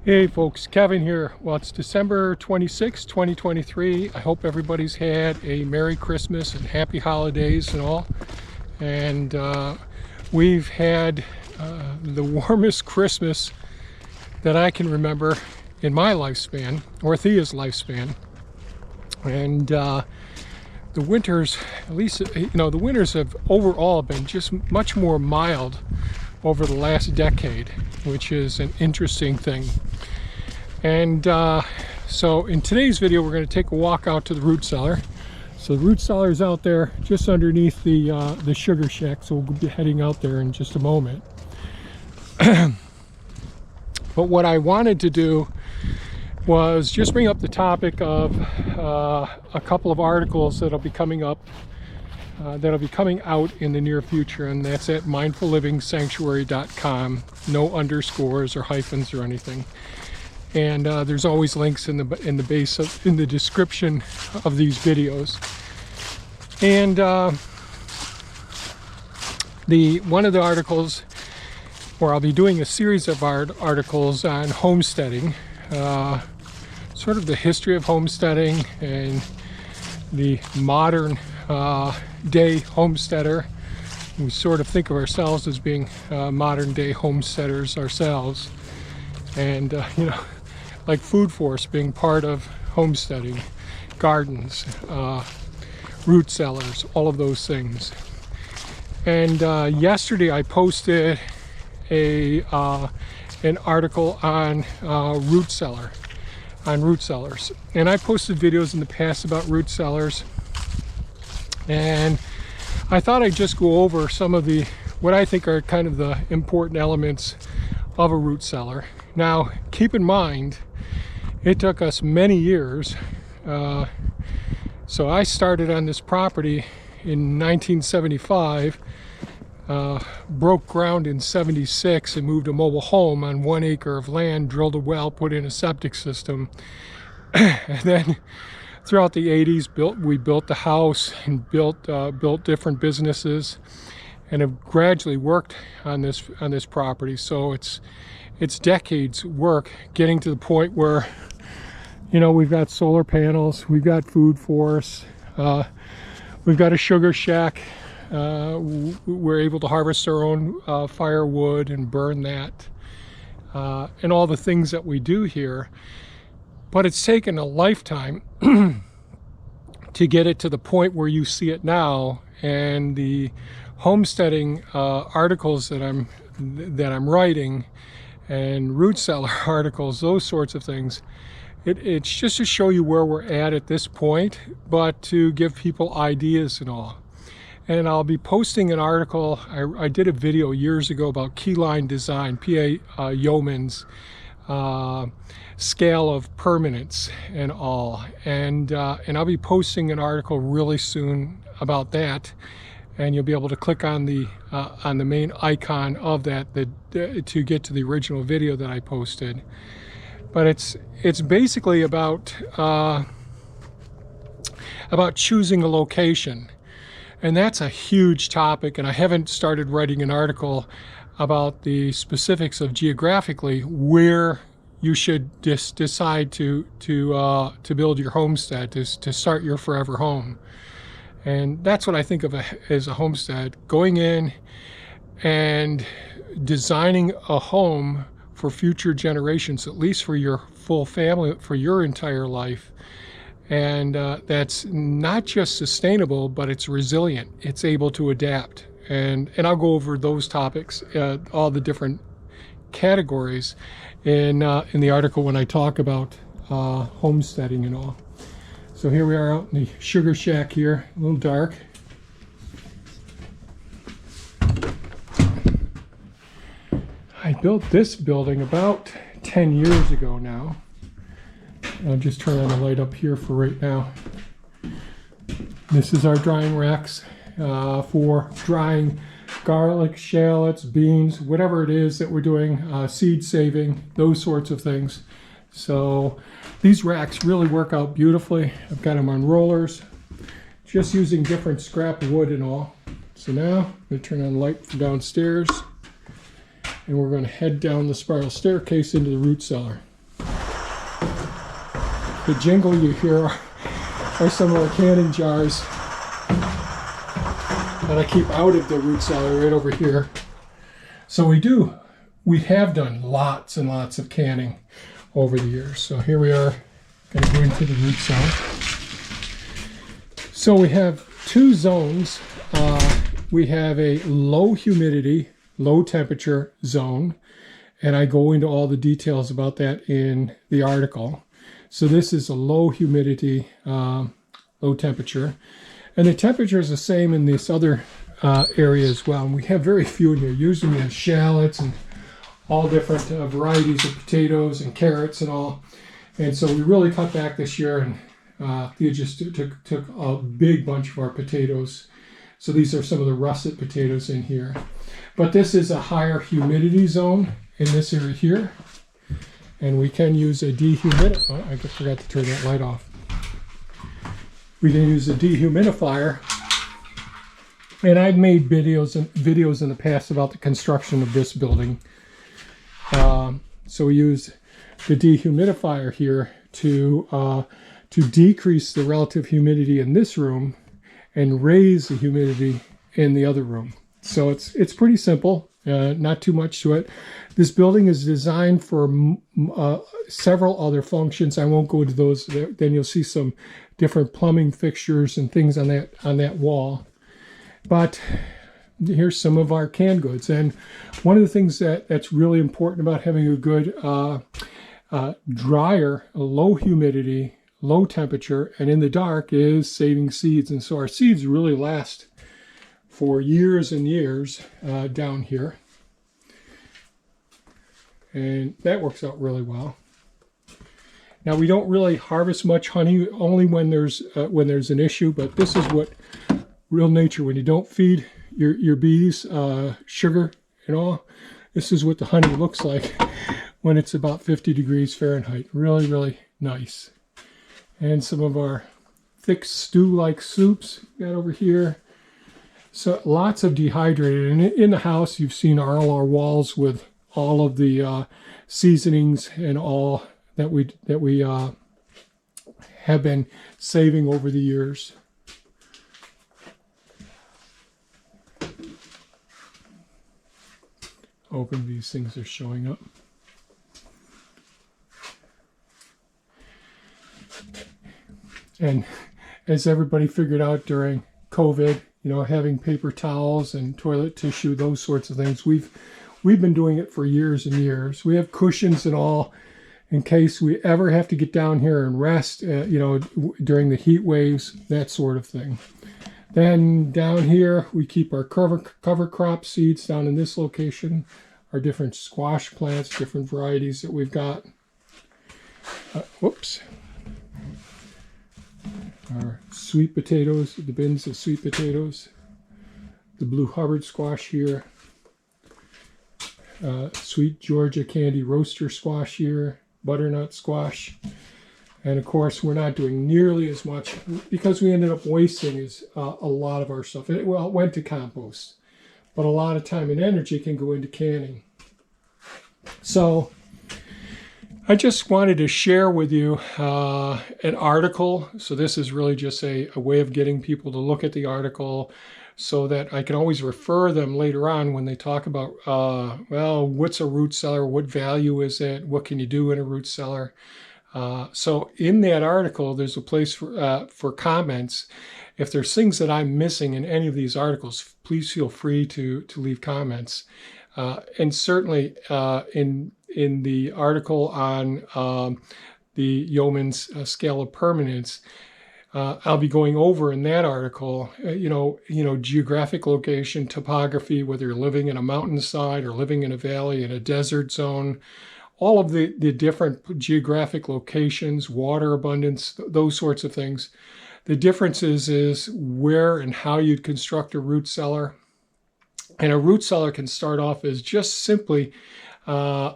Hey folks, Kevin here. Well, it's December 26, 2023. I hope everybody's had a Merry Christmas and Happy Holidays and all. And we've had the warmest Christmas that I can remember in my lifespan, or Thea's lifespan. And the winters, at least, the winters have overall been just much more mild over the last decade, which is an interesting thing. And so in today's video, we're going to take a walk out to the root cellar. So the root cellar is out there just underneath the sugar shack, so we'll be heading out there in just a moment. But what I wanted to do was just bring up the topic of a couple of articles that'll be coming up that'll be coming out in the near future, and that's at mindfullivingsanctuary.com. No underscores or hyphens or anything. And there's always links in the description of these videos. And one of the articles, or I'll be doing a series of articles on homesteading, sort of the history of homesteading and the modern day homesteader. We sort of think of ourselves as being modern day homesteaders ourselves, and like Food Force being part of homesteading, gardens, root cellars, all of those things. And yesterday I posted an article on root cellars, and I posted videos in the past about root cellars. And I thought I'd just go over some of what I think are kind of the important elements of a root cellar. Now, keep in mind, it took us many years. So I started on this property in 1975, broke ground in 76, and moved a mobile home on 1 acre of land, drilled a well, put in a septic system, and then throughout the 80s, we built the house and built different businesses, and have gradually worked on this property. So it's decades work getting to the point where we've got solar panels, we've got Food Force, we've got a sugar shack. We're able to harvest our own firewood and burn that, and all the things that we do here. But it's taken a lifetime to get it to the point where you see it now. And the homesteading articles that I'm writing, and root cellar articles, those sorts of things, it's just to show you where we're at this point, but to give people ideas and all. And I'll be posting an article. I did a video years ago about keyline design, P.A. Yeoman's scale of permanence and all, and I'll be posting an article really soon about that, and you'll be able to click on the main icon of that to get to the original video that I posted. But it's basically about choosing a location, and that's a huge topic. And I haven't started writing an article about the specifics of geographically where you should decide to build your homestead, to start your forever home. And that's what I think of as a homestead: going in and designing a home for future generations, at least for your full family, for your entire life. And that's not just sustainable, but it's resilient. It's able to adapt. And I'll go over those topics, all the different categories in the article when I talk about homesteading and all. So here we are out in the sugar shack here, a little dark. I built this building about 10 years ago now. I'll just turn on the light up here for right now. This is our drying racks for drying garlic, shallots, beans, whatever it is that we're doing, seed saving, those sorts of things. So these racks really work out beautifully. I've got them on rollers, just using different scrap wood and all. So now I'm going to turn on the light from downstairs, and we're going to head down the spiral staircase into the root cellar. the jingle you hear are some of our canning jars that I keep out of the root cellar right over here. So we have done lots and lots of canning over the years. So here we are, going to go into the root cellar. So we have two zones. We have a low humidity, low temperature zone, and I go into all the details about that in the article. So this is a low humidity, low temperature, and the temperature is the same in this other area as well. And we have very few in here. Usually we have shallots and all different varieties of potatoes and carrots and all. And so we really cut back this year, and Thea just took a big bunch of our potatoes. So these are some of the russet potatoes in here. But this is a higher humidity zone in this area here. And we can use a dehumidifier. Oh, I forgot to turn that light off. We can use a dehumidifier. And I've made videos in the past about the construction of this building. So we use the dehumidifier here to decrease the relative humidity in this room and raise the humidity in the other room. So it's pretty simple, not too much to it. This building is designed for several other functions. I won't go into those. Then you'll see some different plumbing fixtures and things on that wall. But here's some of our canned goods. And one of the things that's really important about having a good dryer, a low humidity, low temperature, and in the dark is saving seeds. And so our seeds really last for years and years down here. And that works out really well. Now we don't really harvest much honey, only when there's an issue, but this is what real nature, when you don't feed your bees sugar and all, this is what the honey looks like when it's about 50 degrees Fahrenheit. Really, really nice. And some of our thick stew-like soups got over here. So lots of dehydrated. And in the house, you've seen all our walls with all of the seasonings and all that we have been saving over the years. Open, these things are showing up. And as everybody figured out during COVID, having paper towels and toilet tissue, those sorts of things, we've been doing it for years and years. We have cushions and all in case we ever have to get down here and rest, during the heat waves, that sort of thing. Then down here, we keep our cover crop seeds down in this location, our different squash plants, different varieties that we've got. Whoops. Our sweet potatoes, the bins of sweet potatoes, the blue Hubbard squash here, sweet Georgia candy roaster squash here, butternut squash, and of course we're not doing nearly as much because we ended up wasting a lot of our stuff. It went to compost, but a lot of time and energy can go into canning. So I just wanted to share with you an article. So this is really just a way of getting people to look at the article so that I can always refer them later on when they talk about, what's a root cellar? What value is it? What can you do in a root cellar? So in that article, there's a place for comments. If there's things that I'm missing in any of these articles, please feel free to leave comments. And certainly in the article on the yeoman's scale of permanence, I'll be going over in that article, geographic location, topography, whether you're living in a mountainside or living in a valley, in a desert zone, all of the different geographic locations, water abundance, those sorts of things. The differences is where and how you'd construct a root cellar. And a root cellar can start off as just simply a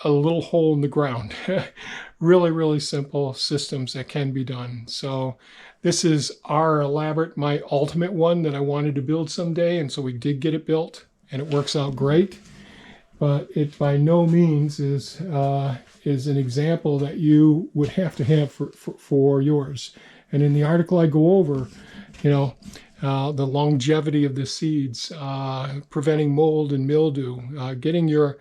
little hole in the ground. Really, really simple systems that can be done. So this is my ultimate one that I wanted to build someday. And so we did get it built and it works out great. but it by no means is an example that you would have to have for yours. And in the article I go over, you know, the longevity of the seeds, preventing mold and mildew, getting your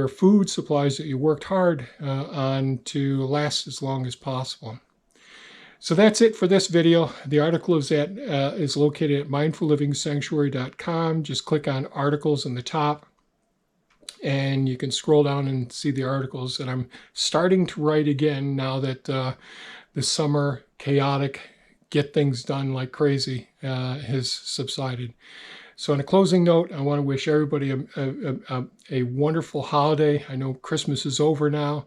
food supplies that you worked hard on to last as long as possible. So that's it for this video. The article is located at mindfullivingsanctuary.com. Just click on articles in the top, and you can scroll down and see the articles. And I'm starting to write again now that the summer chaotic, get things done like crazy has subsided. So on a closing note, I want to wish everybody a wonderful holiday. I know Christmas is over now,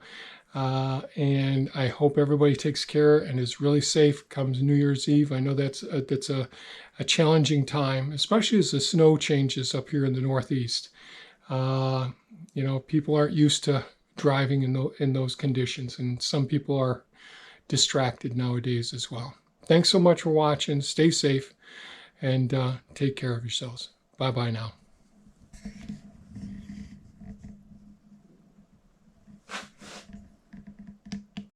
and I hope everybody takes care and is really safe comes New Year's Eve. I know that's a challenging time, especially as the snow changes up here in the Northeast. You know, people aren't used to driving in those conditions, and some people are distracted nowadays as well. Thanks so much for watching. Stay safe and take care of yourselves. Bye-bye now.